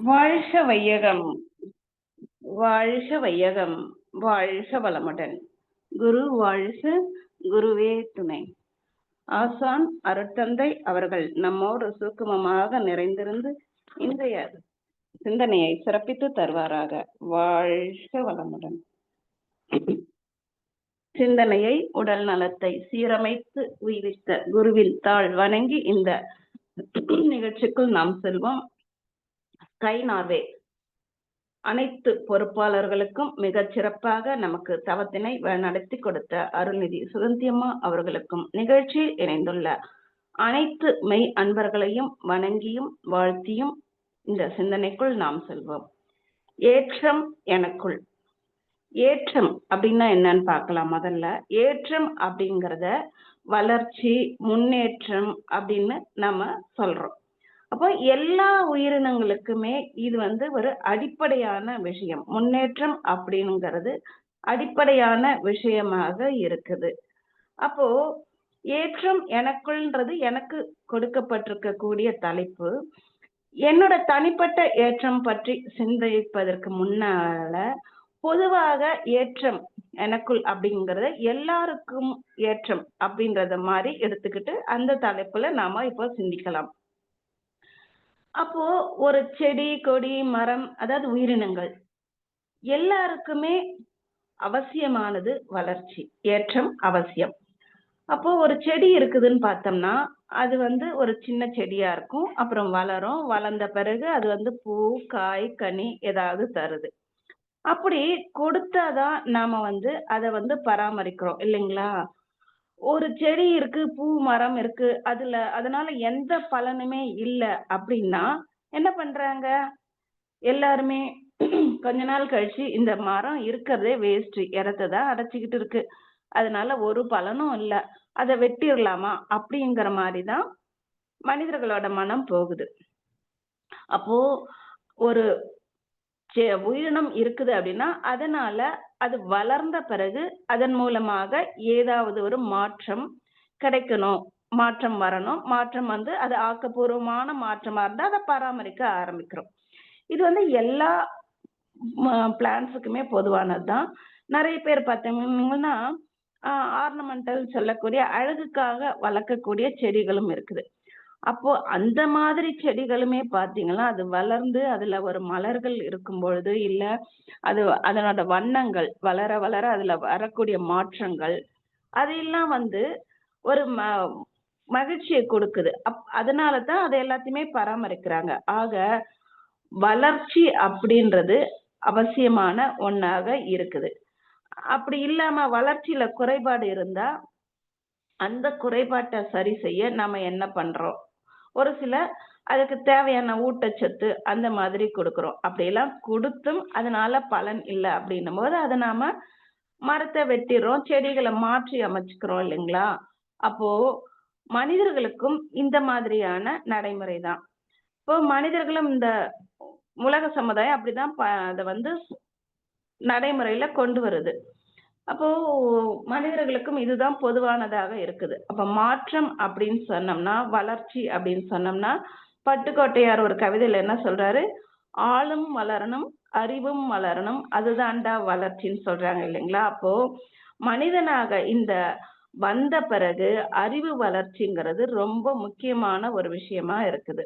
வாழ்க வையகம், வாழ்க வையகம், வாழ்க வளமுடன். குரு வாழ்க, குருவே துணை. ஆசான் அருட்தந்தை அவர்கள் நம்மோடு சூக்குமமாக நிறைந்திருந்து இன்றைய சிந்தனையை சிறப்பித்து தருவாராக. வாழ்க வளமுடன். சிந்தனையை உடல் நலத்தை சீரமைத்து உயிரித்த குருவின் தாழ் வணங்கி இந்த நிகழ்ச்சிக்குள் நாம் செல்வோம். ஸ்கை நார்வே அனைத்து பொறுப்பாளர்களுக்கும் மிகச் சிறப்பாக நமக்கு தவத்தினை நடத்தி கொடுத்த அருள்நிதி சுகந்தியம்மா அவர்களுக்கும் நிகழ்ச்சியில் இணைந்துள்ள அனைத்து மெய் அன்பர்களையும் வணங்கியும் வாழ்த்தியும் இந்த சிந்தனைக்குள் நாம் செல்வோம். ஏற்றம் எனக்குள். ஏற்றம் அப்படின்னா என்னன்னு பார்க்கலாம். முதல்ல ஏற்றம் அப்படிங்கிறத வளர்ச்சி, முன்னேற்றம் அப்படின்னு நம்ம சொல்றோம். அப்போ எல்லா உயிரினங்களுக்குமே இது ஒரு அடிப்படையான விஷயம். முன்னேற்றம் அப்படிங்கிறது அடிப்படையான விஷயமாக இருக்குது. அப்போ ஏற்றம் எனக்குள்ன்றது எனக்கு கொடுக்கப்பட்டிருக்கக்கூடிய தலைப்பு. என்னோட தனிப்பட்ட ஏற்றம் பற்றி சிந்திப்பதற்கு முன்னால பொதுவாக ஏற்றம் எனக்குள் அப்படிங்கறத எல்லாருக்கும் ஏற்றம் அப்படின்றத மாதிரி எடுத்துக்கிட்டு அந்த தலைப்புல நாம இப்போ சிந்திக்கலாம். அப்போ ஒரு செடி, கொடி, மரம், அதாவது உயிரினங்கள் எல்லாருக்குமே அவசியமானது வளர்ச்சி, ஏற்றம் அவசியம். அப்போ ஒரு செடி இருக்குதுன்னு பார்த்தோம்னா அது ஒரு சின்ன செடியா இருக்கும். அப்புறம் வளரும். வளர்ந்த பிறகு அது பூ, காய், கனி ஏதாவது தருது. அப்படி கொடுத்தாதான் நாம அதை பராமரிக்கிறோம் இல்லைங்களா? ஒரு செடி இருக்கு, பூ, மரம் இருக்கு, அதனால எந்த பலனுமே இல்ல அப்படின்னா என்ன பண்றாங்க எல்லாருமே? கொஞ்ச நாள் கழிச்சு இந்த மரம் இருக்கிறதே வேஸ்ட், இடத்தைதான் அடைச்சிக்கிட்டு இருக்கு, அதனால ஒரு பலனும் இல்ல, அதை வெட்டிடலாமா அப்படிங்கிற மாதிரிதான் மனிதர்களோட மனம் போகுது. அப்போ ஒரு உயிரினம் இருக்குது அப்படின்னா அதனால அது வளர்ந்த பிறகு அதன் மூலமாக ஏதாவது ஒரு மாற்றம் கிடைக்கணும், மாற்றம் வரணும். மாற்றம் அது ஆக்கப்பூர்வமான மாற்றமா இருந்தா அதை பராமரிக்க ஆரம்பிக்கிறோம். இது எல்லா பிளான்ஸுக்குமே பொதுவானதுதான். நிறைய பேர் பார்த்தீங்கன்னா ஆர்னமெண்டல் சொல்லக்கூடிய அழகுக்காக வளர்க்கக்கூடிய செடிகளும் இருக்குது. அப்போ அந்த மாதிரி செடிகளுமே பாத்தீங்கன்னா அது வளர்ந்து அதுல ஒரு மலர்கள் இருக்கும் பொழுது, இல்ல அது அதனோட வண்ணங்கள் வளர வளர அதுல வரக்கூடிய மாற்றங்கள் அதெல்லாம் ஒரு மகிழ்ச்சியை கொடுக்குது. அதனாலதான் அதை எல்லாத்தையுமே பராமரிக்கிறாங்க. ஆக வளர்ச்சி அப்படின்றது அவசியமான ஒண்ணாக இருக்குது. அப்படி இல்லாம வளர்ச்சியில குறைபாடு இருந்தா அந்த குறைபாட்டை சரி செய்ய நாம என்ன பண்றோம்? ஒரு சில அதுக்கு தேவையான ஊட்டச்சத்து அந்த மாதிரி கொடுக்குறோம். அப்படியெல்லாம் கொடுத்தும் அதனால பலன் இல்லை அப்படின்னும் போது அதை நாம மரத்தை வெட்டிடுறோம், செடிகளை மாற்றி அமைச்சுக்கிறோம் இல்லைங்களா? அப்போ மனிதர்களுக்கும் இந்த மாதிரியான நடைமுறை தான். இப்போ மனிதர்களும் இந்த உலக சமுதாயம் அப்படிதான் அதை நடைமுறையில கொண்டு வருது. அப்போ மனிதர்களுக்கும் இதுதான் பொதுவானதாக இருக்குது. அப்ப மாற்றம் அப்படின்னு சொன்னோம்னா, வளர்ச்சி அப்படின்னு சொன்னோம்னா, பட்டுக்கோட்டையார் ஒரு கவிதையில என்ன சொல்றாரு? ஆளும் வளரணும், அறிவும் வளரணும், அதுதான்டா வளர்ச்சின்னு சொல்றாங்க இல்லைங்களா? அப்போ மனிதனாக இந்த வந்த பிறகு அறிவு வளர்ச்சிங்கிறது ரொம்ப முக்கியமான ஒரு விஷயமா இருக்குது.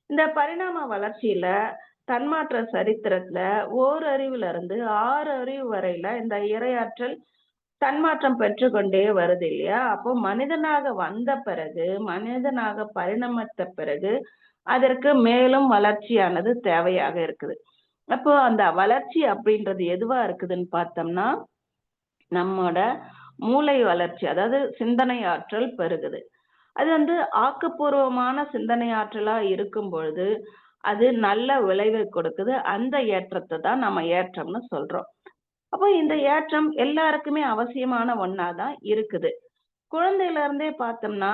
இந்த பரிணாம வளர்ச்சியில தன்மாற்ற சரித்திரத்துல ஓரறிவுல இருந்து 6 அறிவு வரையில இந்த இரையாற்றல் தன்மாற்றம் பெற்றுக்கொண்டே வருது இல்லையா? அப்போ மனிதனாக வந்த பிறகு, மனிதனாக பரிணமித்த பிறகு அதற்கு மேலும் வளர்ச்சியானது தேவையாக இருக்குது. அப்போ அந்த வளர்ச்சி அப்படின்றது எதுவா இருக்குதுன்னு பார்த்தோம்னா நம்மோட மூளை வளர்ச்சி, அதாவது சிந்தனை ஆற்றல் பெருகுது. அது ஆக்கப்பூர்வமான சிந்தனை ஆற்றலா இருக்கும் பொழுது அது நல்ல விளைவை கொடுக்குது. அந்த ஏற்றத்தை தான் நம்ம ஏற்றம்னு சொல்றோம். அப்போ இந்த ஏற்றம் எல்லாருக்குமே அவசியமான ஒண்ணாதான் இருக்குது. குழந்தையில இருந்தே பார்த்தோம்னா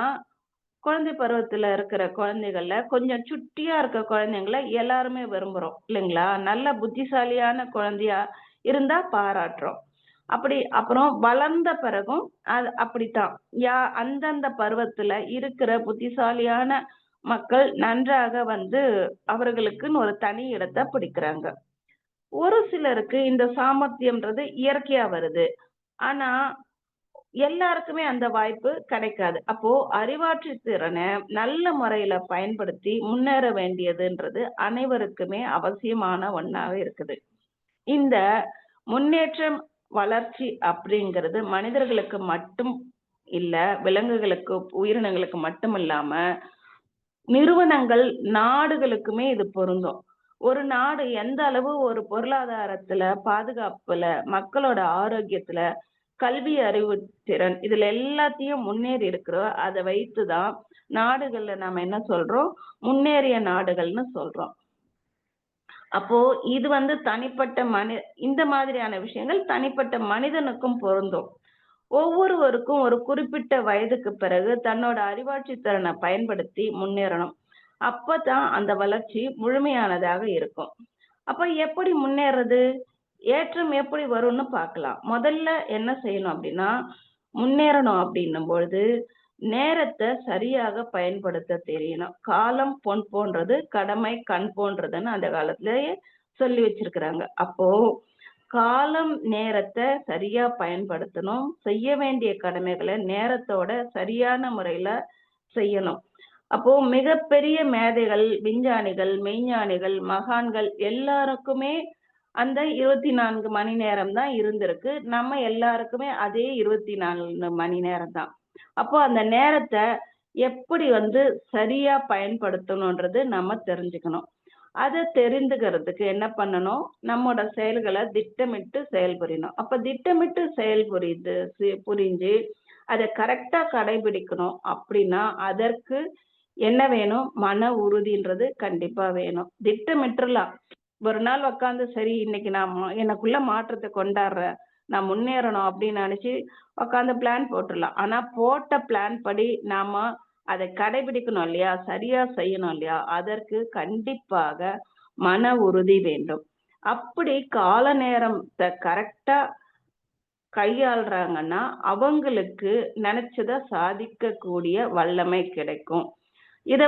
குழந்தை பருவத்துல இருக்கிற குழந்தைகள்ல கொஞ்சம் சுட்டியா இருக்க குழந்தைங்களை எல்லாருமே விரும்புறோம் இல்லைங்களா? நல்ல புத்திசாலியான குழந்தையா இருந்தா பாராட்டுறோம். அப்படி அப்புறம் வளர்ந்த பிறகும் அது அப்படித்தான். அந்தந்த பருவத்துல இருக்கிற புத்திசாலியான மக்கள் நன்றாக அவர்களுக்குன்னு ஒரு தனி இடத்தை பிடிக்கிறாங்க. ஒரு சிலருக்கு இந்த சாமர்த்தியம்ன்றது இயற்கையா வருது. ஆனா எல்லாருக்குமே அந்த வாய்ப்பு கிடைக்காது. அப்போ அறிவாற்றல் திறனை நல்ல முறையில பயன்படுத்தி முன்னேற வேண்டியதுன்றது அனைவருக்குமே அவசியமான ஒண்ணாவே இருக்குது. இந்த முன்னேற்றம், வளர்ச்சி அப்படிங்கிறது மனிதர்களுக்கு மட்டும் இல்ல, விலங்குகளுக்கு, உயிரினங்களுக்கு மட்டும் இல்லாம, நிறுவனங்கள், நாடுகளுக்குமே இது பொருந்தும். ஒரு நாடு எந்த அளவு ஒரு பொருளாதாரத்துல, பாதுகாப்புல, மக்களோட ஆரோக்கியத்துல, கல்வி அறிவு திறன் இதுல எல்லாத்தையும் முன்னேறி இருக்கிறோம். அதை வைத்துதான் நாடுகள்ல நாம என்ன சொல்றோம்? முன்னேறிய நாடுகள்னு சொல்றோம். அப்போ இது தனிப்பட்ட இந்த மாதிரியான விஷயங்கள் தனிப்பட்ட மனிதனுக்கும் பொருந்தும். ஒவ்வொருவருக்கும் ஒரு குறிப்பிட்ட வயதுக்கு பிறகு தன்னோட அறிவாட்சி திறனை பயன்படுத்தி முன்னேறணும். அப்பதான் அந்த வளர்ச்சி முழுமையானதாக இருக்கும். அப்ப எப்படி முன்னேறது? ஏற்றம் எப்படி வரும்னு பார்க்கலாம். முதல்ல என்ன செய்யணும் அப்படின்னா, முன்னேறணும் அப்படின்னும் பொழுது நேரத்தை சரியாக பயன்படுத்த தெரியணும். காலம் பொன் போன்றது, கடமை கண் போன்றதுன்னு அந்த காலத்திலேயே சொல்லி வச்சிருக்கிறாங்க. அப்போ காலம் நேரத்தை சரியா பயன்படுத்தணும். செய்ய வேண்டிய கடமைகளை நேரத்தோட சரியான முறையில செய்யணும். அப்போ மிகப்பெரிய மேதைகள், விஞ்ஞானிகள், மெய்ஞானிகள், மகான்கள் எல்லாருக்குமே அந்த 24 மணி நேரம் தான் இருந்திருக்கு. நம்ம எல்லாருக்குமே அதே 24 மணி நேரம் தான். அப்போ அந்த நேரத்தை எப்படி சரியா பயன்படுத்தணும்ன்றது நம்ம தெரிஞ்சுக்கணும். அதை தெரிந்துக்கிறதுக்கு என்ன பண்ணணும்? நம்மோட செயல்களை திட்டமிட்டு செயல்புரியணும். அப்ப திட்டமிட்டு புரிஞ்சு அதை கரெக்டா கடைபிடிக்கணும் அப்படின்னா அதற்கு என்ன வேணும்? மன உறுதின்றது கண்டிப்பா வேணும். திட்டமிட்டுலாம் ஒரு நாள் உட்காந்து சரி இன்னைக்கு நான் எனக்குள்ள மாற்றத்தை கொண்டாடுறேன், நான் முன்னேறணும் அப்படின்னு நினைச்சு உட்காந்து பிளான் போட்டுடலாம். ஆனா போட்ட பிளான் படி நாம அதை கடைபிடிக்கணும் இல்லையா? சரியா செய்யணும் இல்லையா? அதற்கு கண்டிப்பாக மன உறுதி வேண்டும். அப்படி கால நேரத்தை கரெக்டா கையாளுறாங்கன்னா அவங்களுக்கு நினைச்சதை சாதிக்கக்கூடிய வல்லமை கிடைக்கும். இத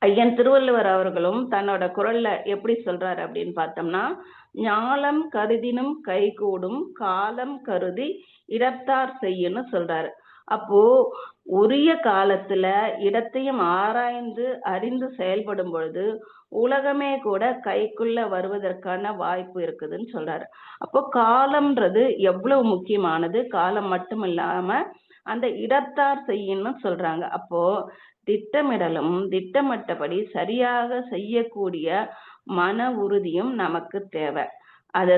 ஐயன் திருவள்ளுவர் அவர்களும் தன்னோட குரல்ல எப்படி சொல்றாரு அப்படின்னு பார்த்தோம்னா, ஞாலம் கருதினும் கைகூடும் காலம் கருதி இடத்தார் செய்யுன்னு சொல்றாரு. அப்போ உரிய காலத்துல இடத்தையும் ஆராய்ந்து அறிந்து செயல்படும் பொழுது உலகமே கூட கைக்குள்ள வருவதற்கான வாய்ப்பு இருக்குதுன்னு சொல்றாரு. அப்போ காலம்ன்றது எவ்வளவு முக்கியமானது. காலம் மட்டும் இல்லாம அந்த இடத்தார் செய்யணும்னு சொல்றாங்க. அப்போ திட்டமிடலும் திட்டமிட்டபடி சரியாக செய்யக்கூடிய மன உறுதியும் நமக்கு தேவை. அதை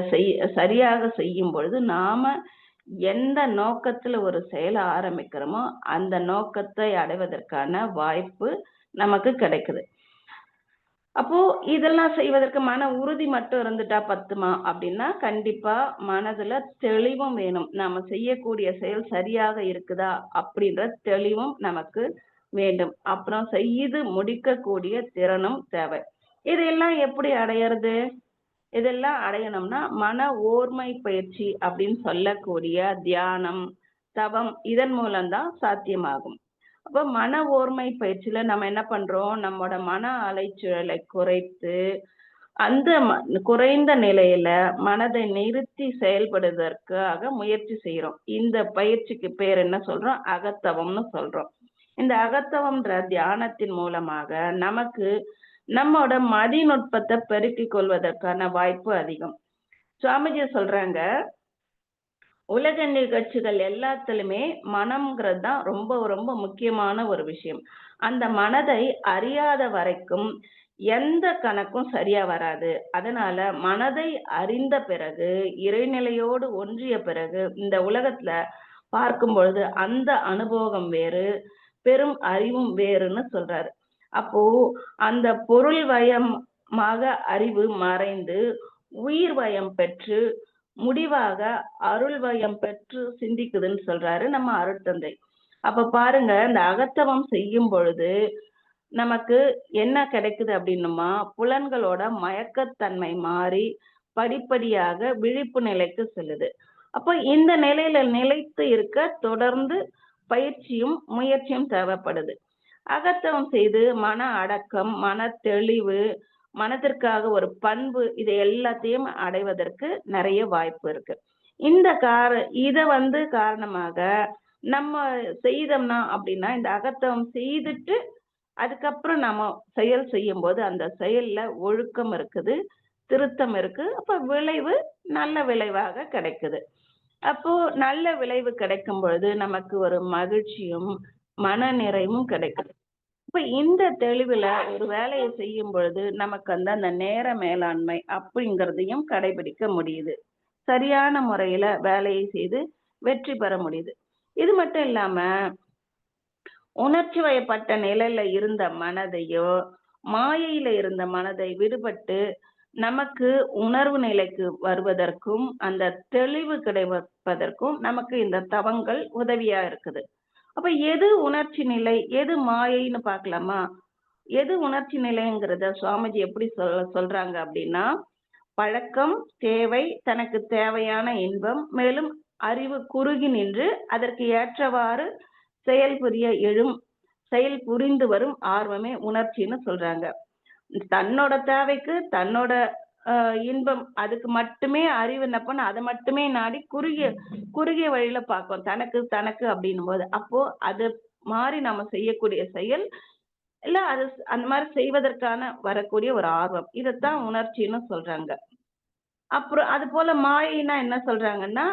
சரியாக செய்யும் பொழுது நாம எந்த நோக்கத்துல ஒரு செயலை ஆரம்பிக்கிறோமோ அந்த நோக்கத்தை அடைவதற்கான வாய்ப்பு நமக்கு கிடைக்குது. அப்போ இதெல்லாம் செய்வதற்கு மன உறுதி மட்டும் இருந்துட்டா பத்துமா அப்படின்னா கண்டிப்பா மனதுல தெளிவும் வேணும். நாம செய்யக்கூடிய செயல் சரியாக இருக்குதா அப்படின்ற தெளிவும் நமக்கு வேண்டும். அப்புறம் செய்து முடிக்கக்கூடிய திறனும் தேவை. இதெல்லாம் எப்படி அடையிறது? இதெல்லாம் அடையணும்னா மன ஓர்மை பயிற்சி அப்படின்னு சொல்லக்கூடிய தியானம், தவம் இதன் மூலம்தான் சாத்தியமாகும். அப்ப மன ஓர்மை பயிற்சியில நம்ம என்ன பண்றோம்? நம்மோட மன அலைச்சலை குறைத்து அந்த குறைந்த நிலையில மனதை நிறுத்தி செயல்படுவதற்காக முயற்சி செய்யறோம். இந்த பயிற்சிக்கு பேர் என்ன சொல்றோம்? அகத்தவம்னு சொல்றோம். இந்த அகத்தவம்ன்ற தியானத்தின் மூலமாக நமக்கு நம்மோட மதிநுட்பத்தை பெருக்கிக் கொள்வதற்கான வாய்ப்பு அதிகம். சுவாமிஜி சொல்றாங்க, உலக நிகழ்ச்சிகள் எல்லாத்துலயுமே மனம்ங்கிறது தான் ரொம்ப ரொம்ப முக்கியமான ஒரு விஷயம். அந்த மனதை அறியாத வரைக்கும் எந்த கணக்கும் சரியா வராது. அதனால மனதை அறிந்த பிறகு, இறைநிலையோடு ஒன்றிய பிறகு இந்த உலகத்துல பார்க்கும் பொழுது அந்த அனுபவம் வேறு, பெரும் அறிவும் வேறுன்னு சொல்றாரு. அப்போ அந்த பொருள் வயமாக அறிவு மறைந்து உயிர் வயம் பெற்று முடிவாக அருள் வயம் பெற்று சிந்திக்குதுன்னு சொல்றாரு நம்ம அருட்தந்தை. அப்ப பாருங்க, இந்த அகத்தவம் செய்யும் பொழுது நமக்கு என்ன கிடைக்குது அப்படின்னுமா, புலன்களோட மயக்கத்தன்மை மாறி படிப்படியாக விழிப்பு நிலைக்கு செல்லுது. அப்போ இந்த நிலையில நிலைத்து இருக்க தொடர்ந்து பயிற்சியும் முயற்சியும் தேவைப்படுது. அகத்தவம் செய்து மன அடக்கம், மன தெளிவு, மனதிற்காக ஒரு பண்பு இது எல்லாத்தையும் அடைவதற்கு நிறைய வாய்ப்பு இருக்கு. இந்த இத காரணமாக நம்ம செய்தோம்னா அப்படின்னா இந்த அகத்தவம் செய்துட்டு அதுக்கப்புறம் நம்ம செயல் செய்யும்போது அந்த செயல்ல ஒழுக்கம் இருக்குது, திருத்தம் இருக்கு. அப்ப விளைவு நல்ல விளைவாக கிடைக்குது. அப்போ நல்ல விளைவு கிடைக்கும் பொழுது நமக்கு ஒரு மகிழ்ச்சியும், மன நிறைவும் கிடைக்குது. இப்ப இந்த தெளிவுல ஒரு வேலையை செய்யும் பொழுது நமக்கு அந்த நேர மேலாண்மை அப்படிங்கிறதையும் கடைபிடிக்க முடியுது. சரியான முறையில வேலையை செய்து வெற்றி பெற முடியுது. இது மட்டும் இல்லாம உணர்ச்சி வயப்பட்ட நிலையில இருந்த மனதையோ, மாயையில இருந்த மனதை விடுபட்டு நமக்கு உணர்வு நிலைக்கு வருவதற்கும், அந்த தெளிவு கிடைப்பதற்கும் நமக்கு இந்த தவங்கள் உதவியா இருக்குது. அப்ப எது உணர்ச்சி நிலை, எது மாயைன்னு பார்க்கலாமா? எது உணர்ச்சி நிலைங்கிறத சுவாமிஜி எப்படி சொல்றாங்க அப்படின்னா, பழக்கம், தேவை, தனக்கு தேவையான இன்பம், மேலும் அறிவு குறுகி நின்று அதற்கு ஏற்றவாறு செயல் புரிந்து வரும் ஆர்வமே உணர்ச்சின்னு சொல்றாங்க. தன்னோட தேவைக்கு தன்னோட இன்பம் அதுக்கு மட்டுமே அறிவு என்ன பண்ண அதை மட்டுமே நாடி குறுகிய வழியில பார்க்கும். தனக்கு தனக்கு அப்படின்னும் போது அப்போ அது மாதிரி நம்ம செய்யக்கூடிய செயல் இல்ல அது அந்த மாதிரி செய்வதற்கான வரக்கூடிய ஒரு ஆர்வம் இதைத்தான் உணர்ச்சின்னு சொல்றாங்க. அப்புறம் அது போல மாயின்னா என்ன சொல்றாங்கன்னா,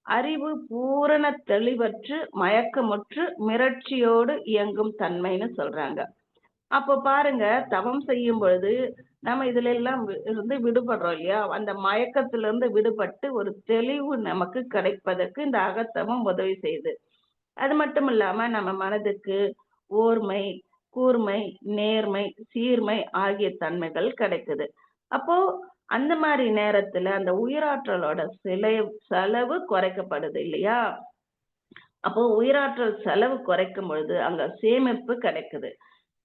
அறிவு பூரண தெளிவற்று மயக்கமுற்று மிரட்சியோடு இயங்கும் தன்மைன்னு சொல்றாங்க. அப்போ பாருங்க, தவம் செய்யும் பொழுது நம்ம இதுல எல்லாம் இருந்து விடுபடுறோம் இல்லையா? அந்த மயக்கத்திலிருந்து விடுபட்டு ஒரு தெளிவு நமக்கு கிடைப்பதற்கு இந்த அகத்தவம் உதவி செய்யுது. அது மட்டும் இல்லாம நம்ம மனதுக்கு ஓர்மை, கூர்மை, நேர்மை, சீர்மை ஆகிய தன்மைகள் கிடைக்குது. அப்போ அந்த மாதிரி நேரத்துல அந்த உயிராற்றலோட செலவு குறைக்கப்படுது இல்லையா? அப்போ உயிராற்றல் செலவு குறைக்கும் பொழுது அங்க சேமிப்பு கிடைக்குது.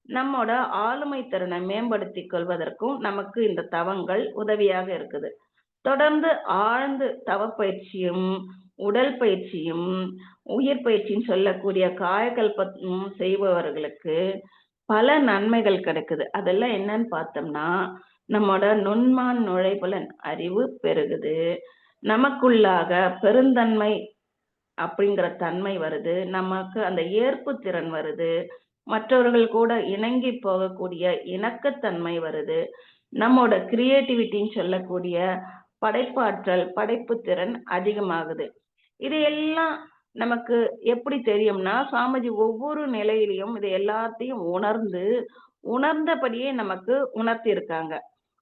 நம்மோட ஆளுமை திறனை மேம்படுத்திக் கொள்வதற்கும் நமக்கு இந்த தவங்கள் உதவியாக இருக்குது. தொடர்ந்து ஆழ்ந்து தவப்பயிற்சியும், உடல் பயிற்சியும், உயிர் பயிற்சின்னு சொல்லக்கூடிய காயகல்பம் செய்பவர்களுக்கு பல நன்மைகள் கிடைக்குது. அதெல்லாம் என்னன்னு பார்த்தோம்னா, நம்மோட நுண்மான் நுழைபுலன் அறிவு பெருகுது. நமக்குள்ளாக பெருந்தன்மை அப்படிங்கிற தன்மை வருது. நமக்கு அந்த ஏற்பு திறன் வருது. மற்றவர்கள் கூட இணங்கி போகக்கூடிய இணக்கத்தன்மை வருது. நம்மோட கிரியேட்டிவிட்டின்னு சொல்லக்கூடிய படைப்பாற்றல், படைப்பு திறன் அதிகமாகுது. இது எல்லாம் நமக்கு எப்படி தெரியும்னா, சுவாமிஜி ஒவ்வொரு நிலையிலையும் இது எல்லாத்தையும் உணர்ந்தபடியே நமக்கு உணர்த்தி இருக்காங்க.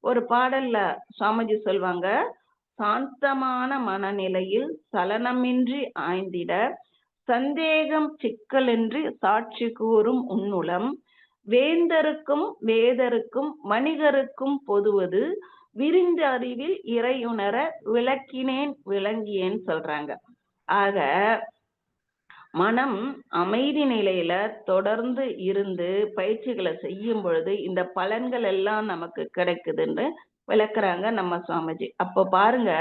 ஒரு பாடல்ல சுவாமிஜி சொல்வாங்க, சாந்தமான மனநிலையில் சலனமின்றி ஆய்ந்திட சந்தேகம் சிக்கலின்றி சாட்சி கூறும் உன்னுளம் வேந்தருக்கும் வேதருக்கும் வணிகருக்கும் பொதுவது விரிந்த அறிவில் இறையுணர விளக்கினேன் விளங்கியேன்னு சொல்றாங்க. ஆக மனம் அமைதி நிலையில தொடர்ந்து இருந்து பயிற்சிகளை செய்யும் பொழுது இந்த பலன்கள் எல்லாம் நமக்கு கிடைக்குதுன்னு விளக்குறாங்க நம்ம சுவாமிஜி. அப்போ பாருங்க,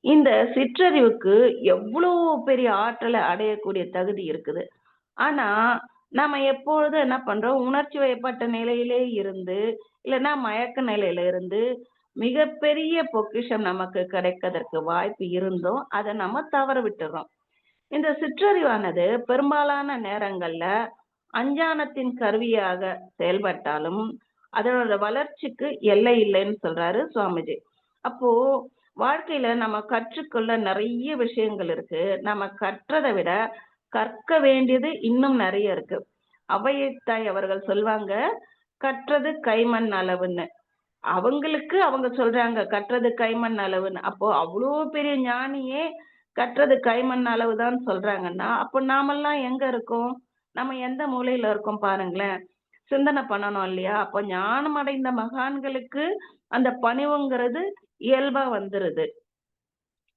இந்த சிற்றறிவுக்கு எவ்வளவு பெரிய ஆற்றலை அடையக்கூடிய தகுதி இருக்குது. ஆனா நம்ம எப்பொழுதும் என்ன பண்றோம், உணர்ச்சி வயப்பட்ட நிலையிலே இருந்து இல்லைன்னா மயக்க நிலையில இருந்து மிகப்பெரிய பொக்கிஷம் நமக்கு கிடைக்கிறதுக்கு வாய்ப்பு இருந்தும் அதை நம்ம தவற விட்டுறோம். இந்த சிற்றறிவானது பெரும்பாலான நேரங்கள்ல அஞ்ஞானத்தின் கருவியாக செயல்பட்டாலும் அதனோட வளர்ச்சிக்கு எல்லை இல்லைன்னு சொல்றாரு சுவாமிஜி. அப்போ வாழ்க்கையில நம்ம கற்றுக்கொள்ள நிறைய விஷயங்கள் இருக்கு. நம்ம கற்றதை விட கற்க வேண்டியது இன்னும் நிறைய இருக்கு. அவையத்தாய் அவர்கள் சொல்வாங்க, கற்றது கைமண் அளவுன்னு. அவங்களுக்கு அவங்க சொல்றாங்க கற்றது கைமண் அளவுன்னு. அப்போ அவ்வளோ பெரிய ஞானியே கற்றது கைமண் அளவுதான் சொல்றாங்கன்னா, அப்போ நாமெல்லாம் எங்க இருக்கோம்? நம்ம எந்த மூலையில இருக்கோம் பாருங்களேன். சிந்தனை பண்ணணும் இல்லையா? அப்போ ஞானம் அடைந்த மகான்களுக்கு அந்த பணிவுங்கிறது இயல்பா வந்துருது.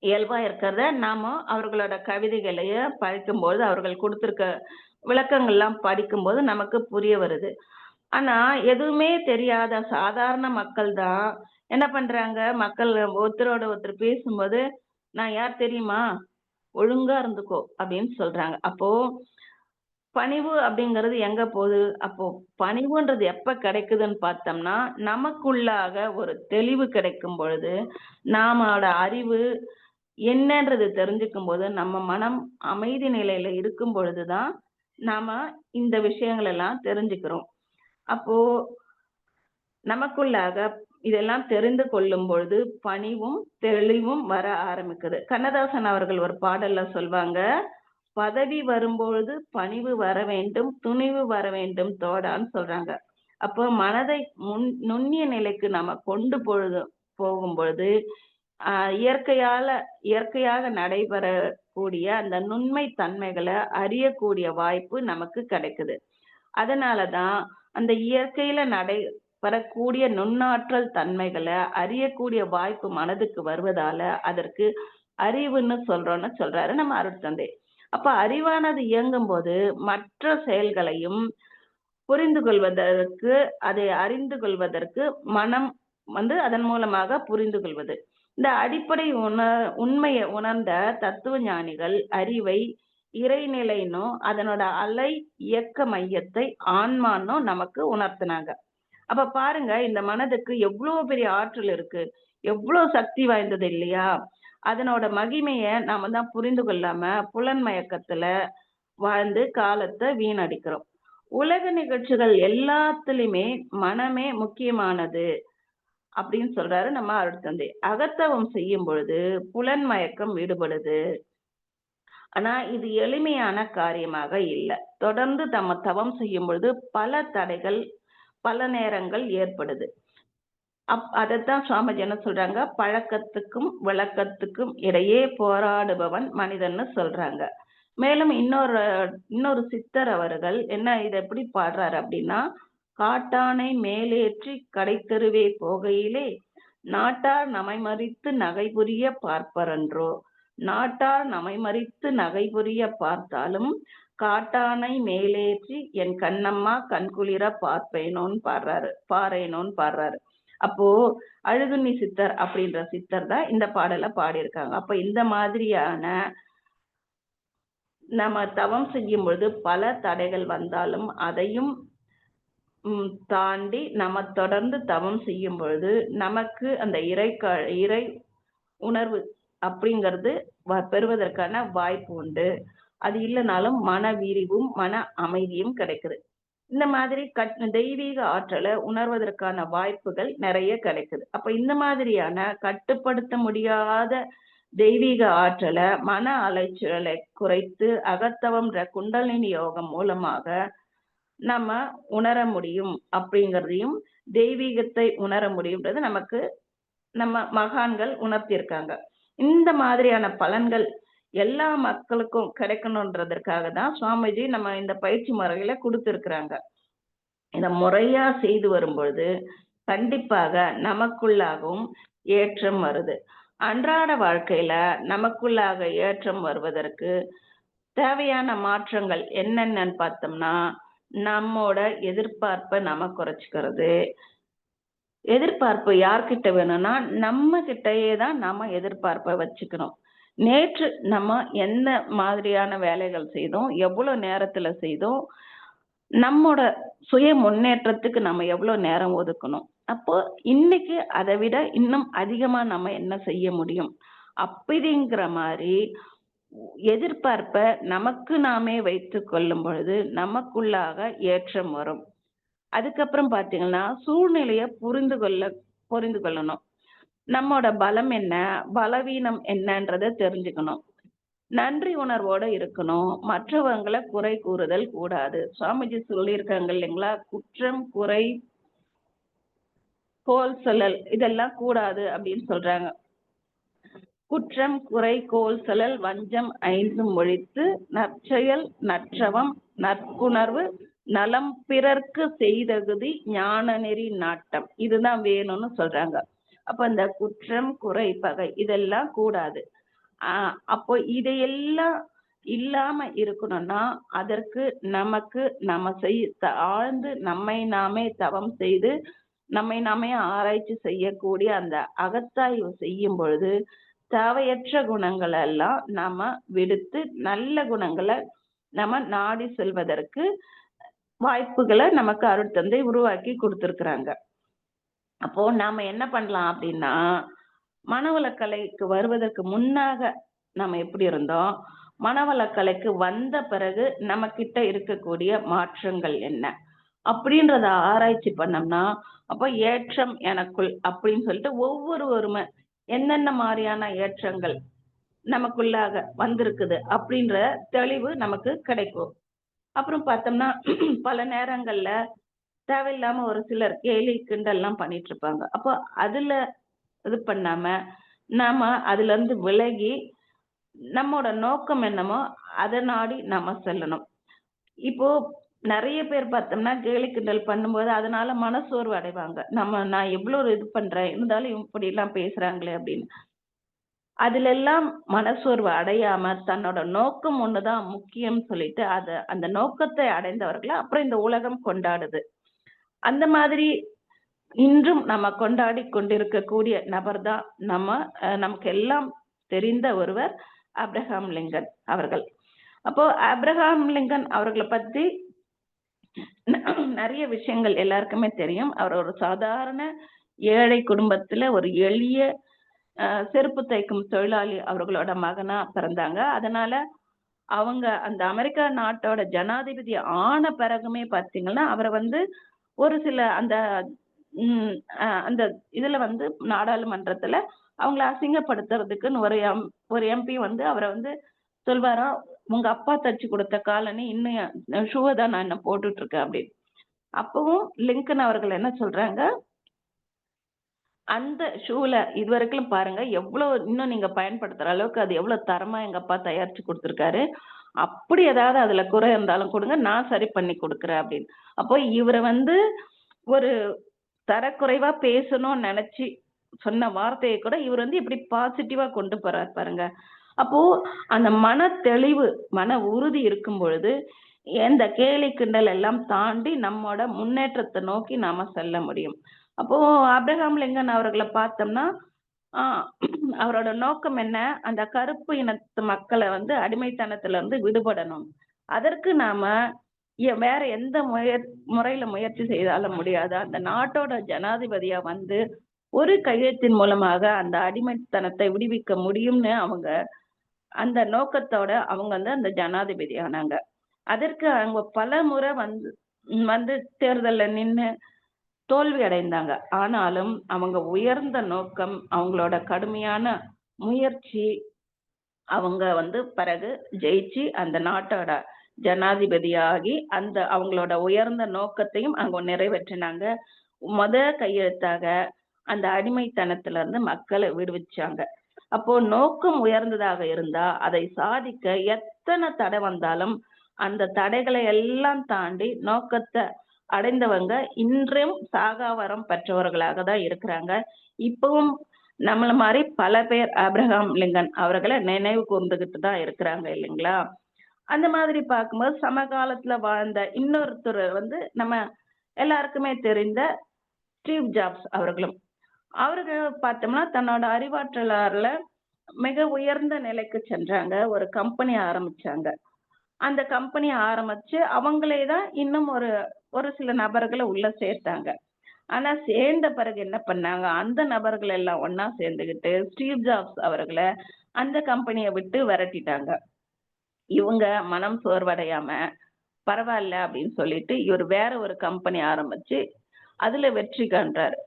இயல்பா இருக்கிறத நாம அவர்களோட கவிதைகளைய படிக்கும்போது அவர்கள் கொடுத்திருக்க விளக்கங்கள்லாம் படிக்கும்போது நமக்கு புரிய வருது. ஆனா எதுவுமே தெரியாத சாதாரண மக்கள் தான் என்ன பண்றாங்க, மக்கள் ஒருத்தரோட ஒருத்தர் பேசும்போது நான் யார் தெரியுமா, ஒழுங்கா இருந்துக்கோ அப்படின்னு சொல்றாங்க. அப்போ பணிவு அப்படிங்கிறது எங்க போகுது? அப்போ பணிவுன்றது எப்ப கிடைக்குதுன்னு பார்த்தோம்னா, நமக்குள்ளாக ஒரு தெளிவு கிடைக்கும் பொழுது, நாமோட அறிவு என்னன்றது தெரிஞ்சுக்கும்போது, நம்ம மனம் அமைதி நிலையில இருக்கும் பொழுது தான், நாம இந்த விஷயங்கள் எல்லாம் தெரிஞ்சுக்கிறோம். அப்போ நமக்குள்ளாக இதெல்லாம் தெரிந்து கொள்ளும் பொழுது, பணிவும், தெளிவும் வர ஆரம்பிக்குது. கண்ணதாசன் அவர்கள் ஒரு பாடல்ல சொல்வாங்க, "பதவி வரும்பொழுது பணிவு வர வேண்டும், துணிவு வர வேண்டும் தோடான்னு" சொல்றாங்க. அப்போ மனதை நுண்ணிய நிலைக்கு நாம கொண்டு போகும் பொழுது, அ இயற்கையால இயற்கையாக நடைபெறக்கூடிய அந்த நுண்மை தன்மைகள அறியக்கூடிய வாய்ப்பு நமக்கு கிடைக்குது. அதனால தான் அந்த இயற்கையில நடைபெறக்கூடிய நுண்ணாற்றல் தன்மைகள அறியக்கூடிய வாய்ப்பு மனதுக்கு வருவதால, அதற்கு அறிவுன்னு சொல்றோம்ன்னு சொல்றாரு நம்ம அருட்தந்தை. அப்ப அறிவானது இயங்கும்போது, மற்ற செயல்களையும் புரிந்து கொள்வதற்கு, அதை அறிந்து கொள்வதற்கு மனம் அதன் மூலமாக புரிந்து கொள்வது. இந்த அடிப்படை உண்மைய உணர்ந்த தத்துவ ஞானிகள் அறிவை இறைநிலைன்னும், அதனோட அலை இயக்க மையத்தை ஆன்மான்னும் நமக்கு உணர்த்துனாங்க. அப்ப பாருங்க, இந்த மனதுக்கு எவ்ளோ பெரிய ஆற்றல் இருக்கு. எவ்ளோ சக்தி வாய்ந்தது இல்லையா? அதனோட மகிமைய நாம தான் புரிந்து கொள்ளாம, புலன் மயக்கத்துல வாழ்ந்து காலத்த வீணடிக்கிறோம். உலக நிகழ்ச்சிகள் எல்லாத்துலயுமே மனமே முக்கியமானது அப்படின்னு சொல்றாரு நம்ம அருட்தந்தை. அகத்தவம் செய்யும் பொழுது புலன் மயக்கம் விடுபடுது. ஆனா இது எளிமையான காரியமாக இல்ல. தொடர்ந்து நம்ம தவம் செய்யும் பொழுது பல தடைகள், பல நேரங்கள் ஏற்படுது. அதத்தான் சுவாமிஜி என்ன சொல்றாங்க, பழக்கத்துக்கும் விளக்கத்துக்கும் இடையே போராடுபவன் மனிதன்னு சொல்றாங்க. மேலும் இன்னொரு சித்தர் அவர்கள் இத எப்படி பாடுறாரு அப்படின்னா, காட்டானை மேலேற்றி கடைத்தெருவே போகையிலே, நாட்டார் நமைமறித்து நகைபுரிய பார்ப்பரன்றோ. நாட்டார் நமைமறித்து நகைபுரிய பார்த்தாலும், காட்டானை மேலேற்றி என் கண்ணம்மா கண்குளிர பாரேனோன்னு பாடுறாரு. அப்போ அழுகுனி சித்தர் அப்படின்ற சித்தர் தான் இந்த பாடல பாடியிருக்காங்க. அப்ப இந்த மாதிரியான நம்ம தவம் செய்யும் பொழுது பல தடைகள் வந்தாலும், அதையும் தாண்டி நம்ம தொடர்ந்து தவம் செய்யும் பொழுது, நமக்கு அந்த இறை உணர்வு அப்படிங்கிறது பெறுவதற்கான வாய்ப்பு உண்டு. அது இல்லனாலும் மன விரிவும், மன அமைதியும் கிடைக்குது. இந்த மாதிரி தெய்வீக ஆற்றல உணர்வதற்கான வாய்ப்புகள் நெறைய கிடைக்குது. அப்ப இந்த மாதிரியான கட்டுப்படுத்த முடியாத தெய்வீக ஆற்றல, மன அலைச்சலை குறைத்து அகத்தவம்ன்ற குண்டலினி யோகம் மூலமாக நம்ம உணர முடியும் அப்படிங்கிறதையும், தெய்வீகத்தை உணர முடியும்ன்றது நமக்கு நம்ம மகான்கள் உணர்த்தியிருக்காங்க. இந்த மாதிரியான பலன்கள் எல்லா மக்களுக்கும் கிடைக்கணுன்றதற்காக தான் சுவாமிஜி நம்ம இந்த பயிற்சி முறைகள குடுத்திருக்கிறாங்க. இத முறையா செய்து வரும்பொழுது, கண்டிப்பாக நமக்குள்ளாகவும் ஏற்றம் வருது. அன்றாட வாழ்க்கையில நமக்குள்ளாக ஏற்றம் வருவதற்கு தேவையான மாற்றங்கள் என்னென்னன்னு பார்த்தோம்னா, நம்மோட எதிர்பார்ப்ப நம்ம குறைச்சுக்கிறது. எதிர்பார்ப்பு யார்கிட்ட வேணும்னா, நம்ம கிட்டயே தான் நாம எதிர்பார்ப்ப வச்சுக்கணும். நேற்று நம்ம எந்த மாதிரியான வேலைகள் செய்தோம்? எவ்வளோ நேரத்துல செய்தோம்? நம்மோட சுய முன்னேற்றத்துக்கு நம்ம எவ்வளோ நேரம் ஒதுக்கணும்? அப்போ இன்னைக்கு அத விட இன்னும் அதிகமா நம்ம என்ன செய்ய முடியும்? அப்படிங்கிற மாரி எதிர்பார்ப்ப நமக்கு நாமே வைத்துக் கொள்ளும் பொழுது, நமக்குள்ளாக ஏற்றம் வரும். அதுக்கப்புறம் பார்த்தீங்கன்னா, சூழ்நிலைய புரிந்து கொள்ளணும். நம்மோட பலம் என்ன? பலவீனம் என்னன்றத தெரிஞ்சுக்கணும். நன்றி உணர்வோட இருக்கணும். மற்றவங்கள குறை கூறுதல் கூடாது. சுவாமிஜி சொல்லியிருக்காங்க இல்லைங்களா? குற்றம், குறை, கோள் சொல்லல் இதெல்லாம் கூடாது அப்படின்னு சொல்றாங்க. குற்றம், குறை, கோள் சொல்லல், வஞ்சம் 5ம் ஒழித்து, நற்செயல், நற்றவம், நற்புணர்வு, நலம் பிறர்க்கு செய்தகுதி, ஞான நெறி நாட்டம். இதுதான் வேணும்னு சொல்றாங்க. அப்ப இந்த குற்றம், குறை, பகை இதெல்லாம் கூடாது. அப்போ இதையெல்லாம் இல்லாம இருக்கணும்னா, அதற்கு நமக்கு ஆழ்ந்து நம்மை நாமே தவம் செய்து, நம்மை நாமே ஆராய்ச்சி செய்யக்கூடிய அந்த அகத்தாய்வு செய்யும் பொழுது, தேவையற்ற குணங்கள எல்லாம் நாம விடுத்து, நல்ல குணங்கள நம்ம நாடி செல்வதற்கு வாய்ப்புகளை நமக்கு அருட்தந்தை உருவாக்கி கொடுத்திருக்கிறாங்க. அப்போ நாம என்ன பண்ணலாம் அப்படின்னா, மனவளக்கலைக்கு வருவதற்கு முன்னாக நம்ம எப்படி இருந்தோம், மனவளக்கலைக்கு வந்த பிறகு நம்ம கிட்ட இருக்கக்கூடிய மாற்றங்கள் என்ன அப்படின்றத ஆராய்ச்சி பண்ணோம்னா, அப்போ ஏற்றம் எனக்குள் அப்படின்னு சொல்லிட்டு ஒவ்வொருவருமே என்னென்ன மாதிரியான ஏற்றங்கள் நமக்குள்ளாக வந்திருக்குது அப்படின்ற தெளிவு நமக்கு கிடைக்கும். அப்புறம் பார்த்தோம்னா பல நேரங்கள்ல தேவையில்லாம ஒரு சிலர் கேலி கிண்டல்லாம் பண்ணிட்டு இருப்பாங்க. அப்போ அதுல இது பண்ணாம நாம அதுல இருந்து விலகி நம்மோட நோக்கம் என்னமோ அதை நாடி நாம செல்லணும். இப்போ நிறைய பேர் பார்த்தோம்னா கேலி கிண்டல் பண்ணும்போது அதனால மனசோர்வு அடைவாங்க. நான் எவ்வளவு இது பண்றேன் இருந்தாலும் இப்படி எல்லாம் பேசுறாங்களே அப்படின்னு. அதுல எல்லாம் மனசோர்வு அடையாம தன்னோட நோக்கம் ஒண்ணுதான் முக்கியம் சொல்லிட்டு அந்த நோக்கத்தை அடைந்தவர்களை அப்புறம் இந்த உலகம் கொண்டாடுது. அந்த மாதிரி இன்றும் நம்ம கொண்டாடி கொண்டிருக்கக்கூடிய நபர் தான் நமக்கு எல்லாம் தெரிந்த ஒருவர் ஆப்ரஹாம் லிங்கன் அவர்கள். அப்போ ஆப்ரஹாம் லிங்கன் அவர்களை பத்தி நிறைய விஷயங்கள் எல்லாருக்குமே தெரியும். அவர் ஒரு சாதாரண ஏழை குடும்பத்துல ஒரு எளிய செருப்பு தைக்கும் தொழிலாளி அவர்களோட மகனா பிறந்தாங்க. அதனால அவங்க அந்த அமெரிக்கா நாட்டோட ஜனாதிபதி ஆன பிறகுமே பாத்தீங்கன்னா அவரை ஒரு சில அந்த அந்த இதுல நாடாளுமன்றத்துல அவங்கள அசிங்கப்படுத்துறதுக்குன்னு ஒரு எம்பி அவரை சொல்வாராம், உங்க அப்பா தச்சு கொடுத்த காலனி இன்னும் ஷூவை தான் நான் என்ன போட்டுட்டு இருக்கேன் அப்படின்னு. அப்பவும் லிங்கன் அவர்கள் என்ன சொல்றாங்க, அந்த ஷூல இதுவரைக்கும் பாருங்க எவ்வளவு இன்னும் நீங்க பயன்படுத்துற அளவுக்கு அது எவ்வளவு தரமா எங்க அப்பா தயாரிச்சு கொடுத்திருக்காரு. அப்படி ஏதாவது அதுல குறை இருந்தாலும் கொடுங்க, நான் சரி பண்ணி கொடுக்குறேன் அப்படின்னு. அப்போ இவரை ஒரு தரக்குறைவா பேசணும்னு நினைச்சு சொன்ன வார்த்தையை கூட இவர் இப்படி பாசிட்டிவா கொண்டு போறாரு பாருங்க. அப்போ அந்த மன தெளிவு மன உறுதி இருக்கும் பொழுது எந்த கேலி கிண்டல் எல்லாம் தாண்டி நம்மோட முன்னேற்றத்தை நோக்கி நாம செல்ல முடியும். அப்போ ஆப்ரஹாம் லிங்கன் அவர்களை பார்த்தோம்னா அவரோட நோக்கம் என்ன, அந்த கருப்பு இனத்து மக்களை அடிமைத்தனத்துல இருந்து விடுபடணும். அதற்கு நாம வேற எந்த முறையில முயற்சி செய்தாலும் முடியாது. அந்த நாட்டோட ஜனாதிபதியா ஒரு கையெழுத்தின் மூலமாக அந்த அடிமைத்தனத்தை விடுவிக்க முடியும்னு அவங்க அந்த நோக்கத்தோட அவங்க அந்த ஜனாதிபதி ஆனாங்க. அதற்கு அவங்க பல முறை தேர்தல்ல நின்னு தோல்வி அடைந்தாங்க. ஆனாலும் அவங்க உயர்ந்த நோக்கம், அவங்களோட கடுமையான முயற்சி, அவங்க பிறகு ஜெயிச்சு அந்த நாட்டோட ஜனாதிபதியாகி அவங்களோட உயர்ந்த நோக்கத்தையும் அவங்க நிறைவேற்றினாங்க. கையெழுத்தாக அந்த அடிமைத்தனத்துல இருந்து மக்களை விடுவிச்சாங்க. அப்போ நோக்கம் உயர்ந்ததாக இருந்தா அதை சாதிக்க எத்தனை தடை வந்தாலும் அந்த தடைகளை எல்லாம் தாண்டி நோக்கத்தை அடைந்தவங்க இன்றும் சாகாவரம் பெற்றவர்களாக தான் இருக்கிறாங்க. இப்பவும் நம்மள மாதிரி பல பேர் ஆப்ரஹாம் லிங்கன் அவர்களை நினைவு கூர்ந்துகிட்டு தான் இருக்கிறாங்க இல்லைங்களா? அந்த மாதிரி பார்க்கும்போது சமகாலத்துல வாழ்ந்த இன்னொருத்தர் நம்ம எல்லாருக்குமே தெரிந்த ஸ்டீவ் ஜாப்ஸ் அவர்களும். அவர்கள் பார்த்தோம்னா தன்னோட அறிவாற்றலாறுல மிக உயர்ந்த நிலைக்கு சென்றாங்க. ஒரு கம்பெனி ஆரம்பிச்சாங்க. அந்த கம்பெனி ஆரம்பிச்சு அவங்களே தான் இன்னும் ஒரு சில நபர்களை உள்ள சேர்த்தாங்க. ஆனா சேர்ந்த பிறகு என்ன பண்ணாங்க, அந்த நபர்கள் எல்லாம் ஒன்னா சேர்ந்துகிட்டு ஸ்டீவ் ஜாப்ஸ் அவர்களை அந்த கம்பெனியை விட்டு விரட்டிட்டாங்க. இவங்க மனம் சோர்வடையாம பரவாயில்ல அப்படின்னு சொல்லிட்டு இவர் வேற ஒரு கம்பெனி ஆரம்பிச்சு அதுல வெற்றி காண்றாரு.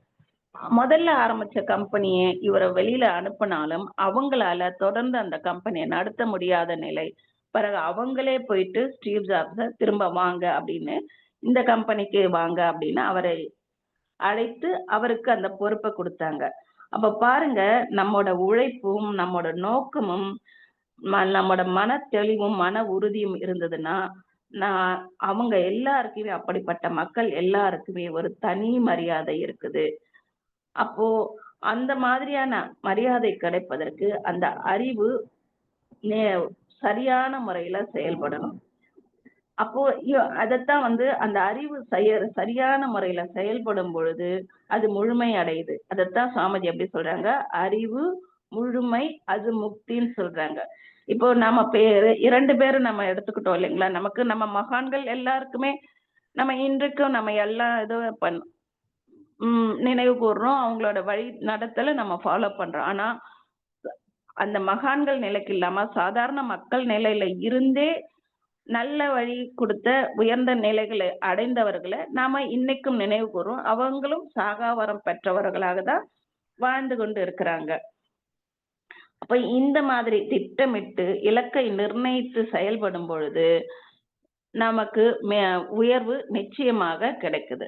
முதல்ல ஆரம்பிச்ச கம்பெனியை இவரை வெளியில அனுப்பினாலும் அவங்களால தொடர்ந்து அந்த கம்பெனியை நடத்த முடியாத நிலை. பிறகு அவங்களே போயிட்டு ஸ்டீவ் ஜாப்ஸ திரும்ப வாங்க அப்படின்னு, இந்த கம்பெனிக்கு வாங்க அப்படின்னு அவரை அழைத்து அவருக்கு அந்த பொறுப்பை கொடுத்தாங்க. அப்ப பாருங்க, நம்மோட உழைப்பும் நம்மோட நோக்கமும் நம்மோட மன தெளிவும் மன உறுதியும் இருந்ததுன்னா அவங்க எல்லாருக்குமே, அப்படிப்பட்ட மக்கள் எல்லாருக்குமே ஒரு தனி மரியாதை இருக்குது. அப்போ அந்த மாதிரியான மரியாதை கிடைப்பதற்கு அந்த அறிவு சரியான முறையில செயல்படணும். அப்போ அதத்தான் அந்த அறிவு சரியான முறையில செயல்படும் பொழுது அது முழுமை அடையுது. அதத்தான் சுவாமிஜி எப்படி சொல்றாங்க, அறிவு முழுமை அது முக்தின்னு சொல்றாங்க. இப்போ நம்ம பேரு 2 பேரு நம்ம எடுத்துக்கிட்டோம் இல்லைங்களா? நமக்கு நம்ம மகான்கள் எல்லாருக்குமே நம்ம இன்றைக்கும் நம்ம எல்லா இதுவும் நினைவு கூர்றோம். அவங்களோட வழி நடத்தல நம்ம ஃபாலோ பண்றோம். ஆனா, அந்த மகான்கள் நிலைக்கு இல்லாம சாதாரண மக்கள் நிலையில இருந்தே நல்ல வழி குடுத்த உயர்ந்த நிலைகளை அடைந்தவர்கள நாம இன்னைக்கும் நினைவு கூர்றோம். அவங்களும் சாகாவரம் பெற்றவர்களாக தான் வாழ்ந்து கொண்டு இருக்கிறாங்க. அப்ப இந்த மாதிரி திட்டமிட்டு இலக்கை நிர்ணயித்து செயல்படும் பொழுது, நமக்கு உயர்வு நிச்சயமாக கிடைக்குது.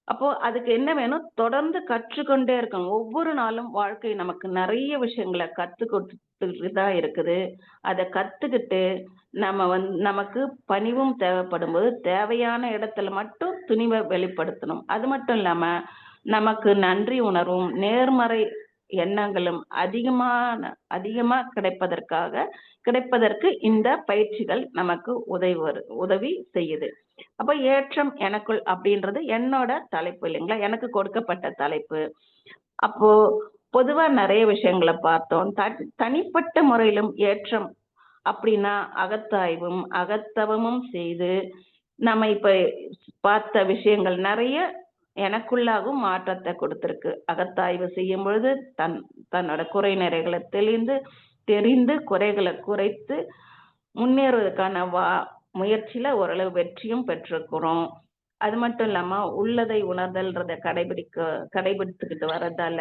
அப்போ அதுக்கு என்ன வேணும்? தொடர்ந்து கற்றுக்கொண்டே இருக்கணும். ஒவ்வொரு நாளும் வாழ்க்கை நமக்கு நெறைய விஷயங்கள கத்துக் குடுத்துட்டு தான் இருக்குது. அத கத்துக்கிட்டு நம்ம நமக்கு பணிவும் தேவைப்படும்போது, தேவையான இடத்துல மட்டும் துணிவ வெளிப்படுத்தணும். அது மட்டும் இல்லாம, நமக்கு நன்றி உணர்வும், நேர்மறை எண்ணங்களும் அதிகமா கிடைப்பதற்கு இந்த பயிற்சிகள் நமக்கு உதவி செய்யுது. அப்ப ஏற்றம் எனக்குள் அப்படின்றது என்னோட தலைப்பு இல்லைங்களா? எனக்கு கொடுக்கப்பட்ட தலைப்பு. அப்போ பொதுவா நெறைய விஷயங்கள பார்த்தோம். தனிப்பட்ட முறையிலும் ஏற்றம் அப்படின்னா அகத்தாய்வும், அகத்தவமும் செய்து நம்ம இப்ப பார்த்த விஷயங்கள் நெறைய எனக்குள்ளாகவும் மாற்றத்த கொடுத்திருக்கு. அகத்தாய்வு செய்யும் பொழுது தன்னோட குறை நிறைகள தெரிந்து குறைகள குறைத்து முன்னேறுவதற்கான முயற்சியில ஓரளவு வெற்றியும் பெற்றிருக்கிறோம். அது மட்டும் இல்லாம உள்ளதை உணர்தல்ன்றத கடைபிடித்துக்கிட்டு வர்றதால,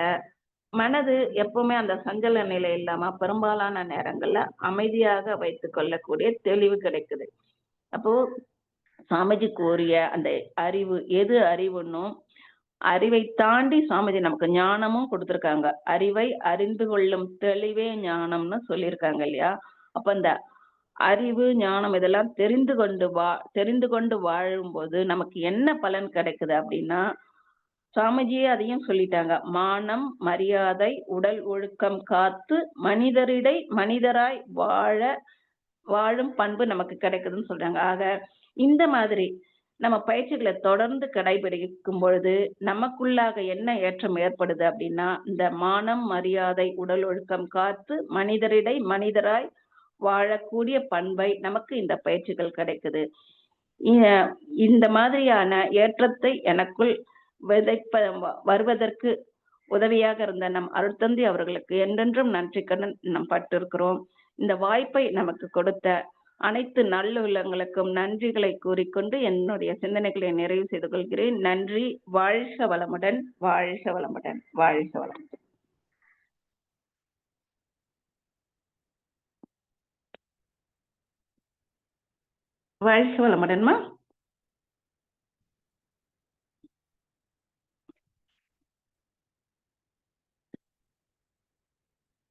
மனது எப்பவுமே அந்த சஞ்சல நிலை இல்லாம பெரும்பாலான நேரங்கள்ல அமைதியாக வைத்துக் கொள்ளக்கூடிய தெளிவு கிடைக்குது. அப்போ சாமிஜி கூறிய அந்த அறிவு எது அறிவுன்னும், அறிவை தாண்டி சாமிஜி நமக்கு ஞானமும் குடுத்திருக்காங்க. அறிவை அறிந்து கொள்ளும் தெளிவே ஞானம்னு சொல்லியிருக்காங்க இல்லையா? அப்ப அந்த அறிவு, ஞானம் இதெல்லாம் தெரிந்து கொண்டு வாழும்போது நமக்கு என்ன பலன் கிடைக்குது அப்படின்னா, சாமிஜியே அதையும் சொல்லிட்டாங்க. மானம், மரியாதை, உடல் ஒழுக்கம் காத்து மனிதராய் வாழும் பண்பு நமக்கு கிடைக்குதுன்னு சொல்றாங்க. ஆக இந்த மாதிரி நம்ம பயிற்சிகள தொடர்ந்து கடைபிடிக்கும் பொழுது, நமக்குள்ளாக என்ன ஏற்றம் ஏற்படுது அப்படின்னா, இந்த மானம், மரியாதை, உடல் ஒழுக்கம் காத்து மனிதராய் வாழக்கூடிய பண்பை நமக்கு இந்த பயிற்சிகள் கிடைக்குது. இந்த மாதிரியான ஏற்றத்தை எனக்குள் வருவதற்கு உதவியாக இருந்த நம் அருட்தந்தை அவர்களுக்கு என்றென்றும் நன்றி கடன் நாம் பட்டிருக்கிறோம். இந்த வாய்ப்பை நமக்கு கொடுத்த அனைத்து நல்லுள்ளங்களுக்கும் நன்றிகளை கூறிக்கொண்டு என்னுடைய சிந்தனைகளை நிறைவு செய்து கொள்கிறேன். நன்றி. வாழ்க வளமுடன், வாழ்க வளமுடன், வாழ்க வளமுடன். வாழ்க வளமுடன்மா.